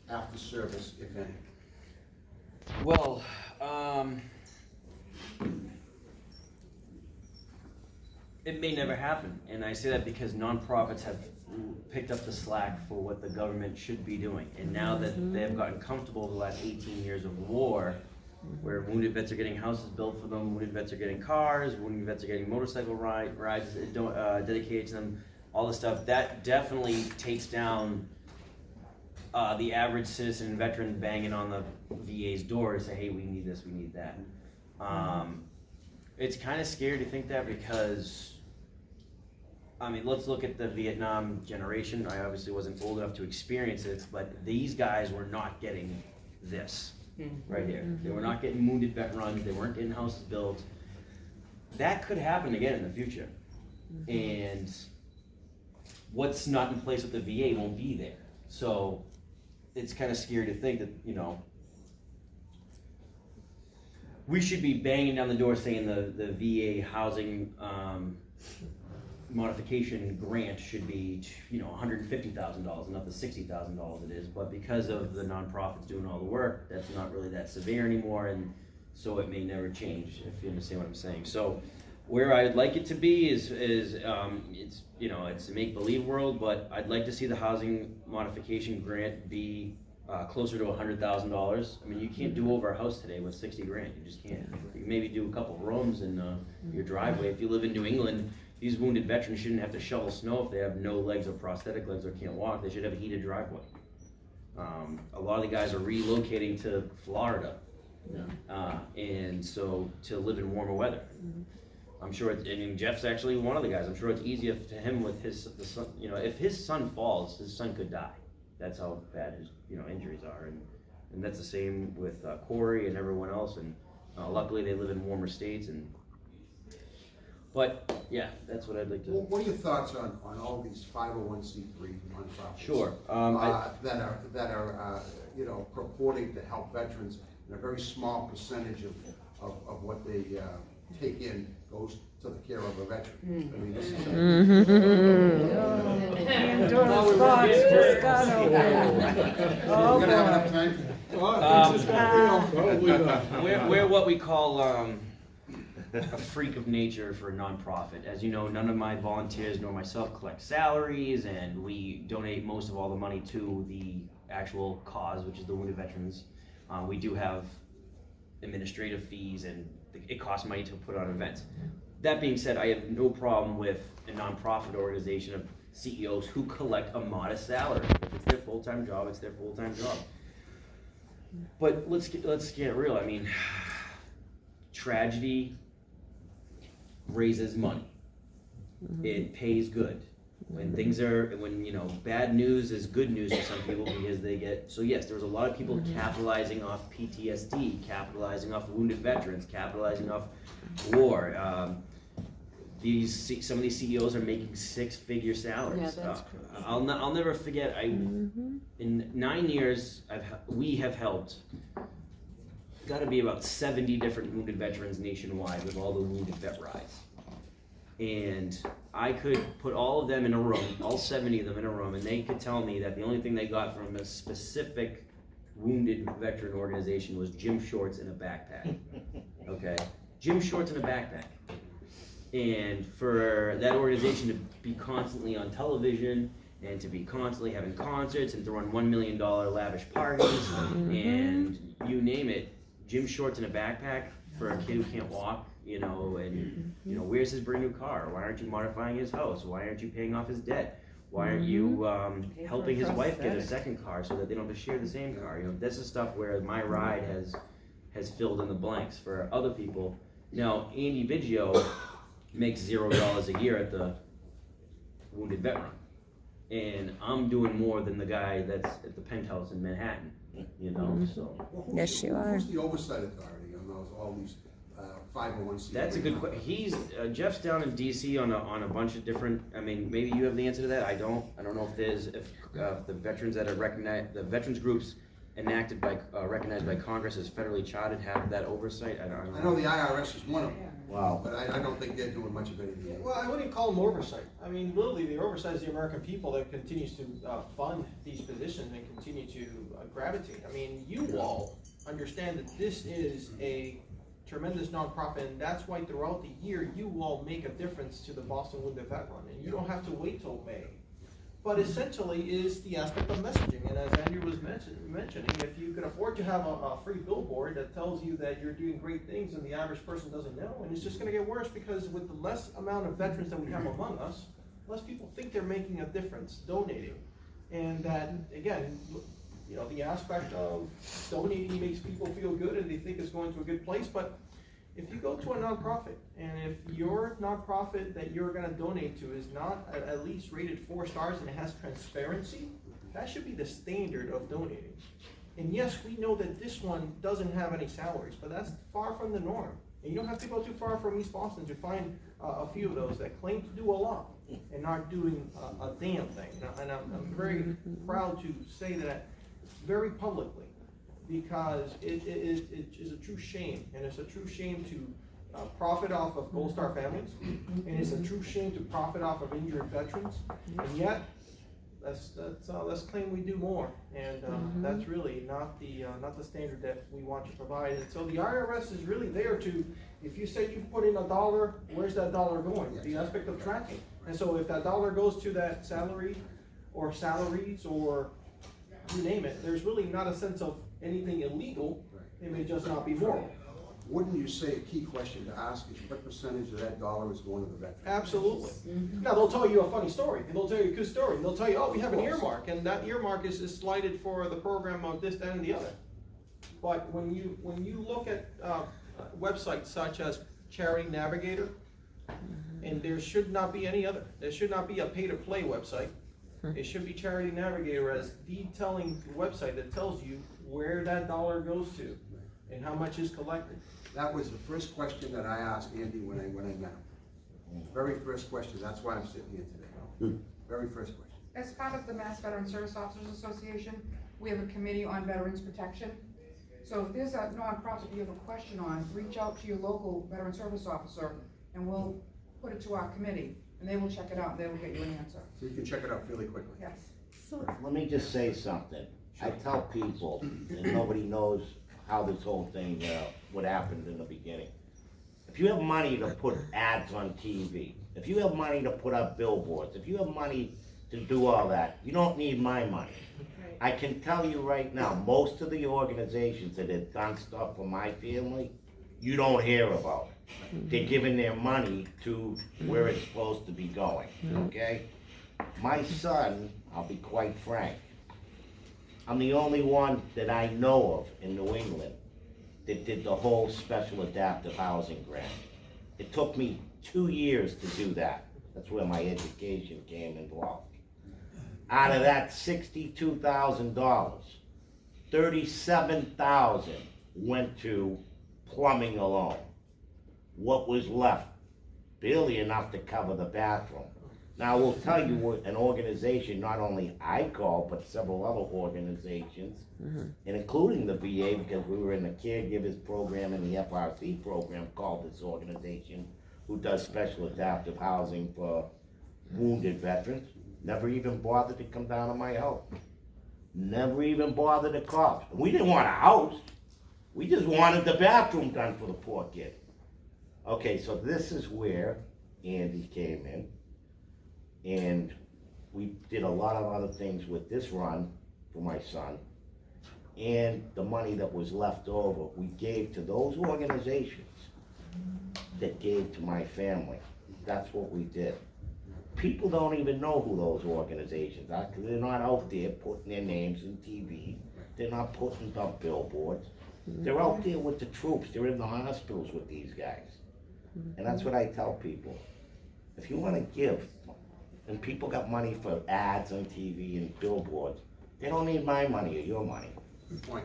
after service, if any? Well, it may never happen, and I say that because nonprofits have picked up the slack for what the government should be doing. And now that they've gotten comfortable over the last 18 years of war, where wounded vets are getting houses built for them, wounded vets are getting cars, wounded vets are getting motorcycle rides dedicated to them, all this stuff, that definitely takes down the average citizen and veteran banging on the VA's door and say, hey, we need this, we need that. It's kind of scary to think that because, I mean, let's look at the Vietnam generation. I obviously wasn't old enough to experience it, but these guys were not getting this right here. They were not getting wounded vet runs, they weren't getting houses built. That could happen again in the future. And what's not in place with the VA won't be there. So it's kind of scary to think that, you know, we should be banging down the door saying the VA housing modification grant should be, you know, $150,000, not the $60,000 it is. But because of the nonprofits doing all the work, that's not really that severe anymore, and so it may never change. If you understand what I'm saying. So where I'd like it to be is it's, you know, it's a make-believe world, but I'd like to see the housing modification grant be closer to $100,000. I mean, you can't do over a house today with 60 grand. You just can't. You can maybe do a couple of rooms in your driveway. If you live in New England, these wounded veterans shouldn't have to shovel snow if they have no legs or prosthetic legs or can't walk. They should have a heated driveway. A lot of the guys are relocating to Florida, and so to live in warmer weather. I'm sure I mean, Jeff's actually one of the guys. I'm sure it's easier to him with the son, you know, if his son falls, his son could die. That's how bad his, you know, injuries are, and that's the same with Corey and everyone else. And luckily they live in warmer states. But yeah, that's what I'd like to. What are your thoughts on all these 501c3 nonprofits? Sure. That are you know, purporting to help veterans, and a very small percentage of what they take in goes to the care of a veteran. I mean, this is gonna have enough time? We're what we call a freak of nature for a nonprofit. As you know, none of my volunteers nor myself collect salaries, and we donate most of all the money to the actual cause, which is the wounded veterans. We do have administrative fees, and it costs money to put on events. That being said, I have no problem with a nonprofit organization of CEOs who collect a modest salary. If it's their full-time job, it's their full-time job. But let's get real. I mean, tragedy raises money. It pays good. When you know, bad news is good news for some people because they get, so yes, there was a lot of people capitalizing off PTSD, capitalizing off wounded veterans, capitalizing off war. Some of these CEOs are making six-figure salaries. Yeah, that's I'll never forget, in 9 years, we have helped, gotta be about 70 different wounded veterans nationwide with all the wounded vet rides. And I could put all of them in a room, all 70 of them in a room, and they could tell me that the only thing they got from a specific wounded veteran organization was gym shorts and a backpack. Okay? Gym shorts and a backpack. And for that organization to be constantly on television and to be constantly having concerts and to run $1 million lavish parties and you name it, gym shorts and a backpack for a kid who can't walk, you know, and you know, where's his brand new car? Why aren't you modifying his house? Why aren't you paying off his debt? Why aren't you helping his wife get a second car so that they don't have to share the same car? You know, this is stuff where my ride has filled in the blanks for other people. Now, Andy Biggio makes $0 a year at the Wounded Vet Run, and I'm doing more than the guy that's at the penthouse in Manhattan. You know, so Yes, you are. Who's the oversight authority on all these 501c3? that's a good question. He's Jeff's down in DC on a bunch of different. I mean, maybe you have the answer to that. I don't know if the veterans that are recognized, the veterans groups enacted by, recognized by Congress as federally chartered have that oversight? I know the IRS is one of them, Wow. but I don't think they're doing much of anything. Well, I wouldn't call them oversight. I mean, literally, the oversight is the American people that continues to fund these positions and continue to gravitate. I mean, you all understand that this is a tremendous nonprofit, and that's why throughout the year, you all make a difference to the Boston Wounded Vet Run, and you don't have to wait till May. But essentially is the aspect of messaging, and as Andrew was mentioning, if you could afford to have a free billboard that tells you that you're doing great things and the average person doesn't know, and it's just gonna get worse because with the less amount of veterans that we have among us, less people think they're making a difference donating. And that, again, you know, the aspect of donating makes people feel good and they think it's going to a good place, but if you go to a nonprofit, and if your nonprofit that you're gonna donate to is not at least rated 4 stars and it has transparency, that should be the standard of donating. And yes, we know that this one doesn't have any salaries, but that's far from the norm. And you don't have to go too far from East Boston to find a few of those that claim to do a lot and not doing a damn thing. And I'm very proud to say that very publicly, because it is a true shame, and it's a true shame to profit off of Gold Star families, and it's a true shame to profit off of injured veterans, and yet, let's claim we do more, and that's really not the standard that we want to provide. And so the IRS is really there to, if you say you put in $1, where's that dollar going? The aspect of tracking. And so if that dollar goes to that salary, or salaries, or you name it, there's really not a sense of anything illegal. It may just not be moral. Wouldn't you say a key question to ask is what percentage of that dollar is going to the veteran? Absolutely. Now, they'll tell you a funny story, and they'll tell you a good story, and they'll tell you, oh, we have an earmark, and that earmark is slated for the program of this, that, and the other. But when you look at websites such as Charity Navigator, and there should not be any other, there should not be a pay-to-play website. It should be Charity Navigator as the telling website that tells you where that dollar goes to and how much is collected. That was the first question that I asked Andy when I met him. Very first question, that's why I'm sitting here today. Very first question. As part of the Mass Veteran Service Officers Association, we have a committee on veterans protection. So if there's a nonprofit you have a question on, reach out to your local veteran service officer and we'll put it to our committee and they will check it out and they will get you an answer. So you can check it out fairly quickly. Yes. Let me just say something. I tell people, and nobody knows how this whole thing, what happened in the beginning. If you have money to put ads on TV, if you have money to put up billboards, if you have money to do all that, you don't need my money. I can tell you right now, most of the organizations that have done stuff for my family, you don't hear about. They're giving their money to where it's supposed to be going, okay? My son, I'll be quite frank, I'm the only one that I know of in New England that did the whole special adaptive housing grant. It took me 2 years to do that. That's where my education came involved. Out of that $62,000, $37,000 went to plumbing alone. What was left? Barely enough to cover the bathroom. Now, I will tell you what an organization, not only I called, but several other organizations, and including the VA, because we were in the caregivers program and the FRC program, called this organization, who does special adaptive housing for wounded veterans, never even bothered to come down to my house. Never even bothered to call. We didn't want a house. We just wanted the bathroom done for the poor kid. Okay, so this is where Andy came in, and we did a lot of other things with this run for my son, and the money that was left over, we gave to those organizations that gave to my family. That's what we did. People don't even know who those organizations are, because they're not out there putting their names in TV. They're not putting up billboards. They're out there with the troops. They're in the hospitals with these guys. And that's what I tell people. If you want to give, and people got money for ads on TV and billboards, they don't need my money or your money. Good point.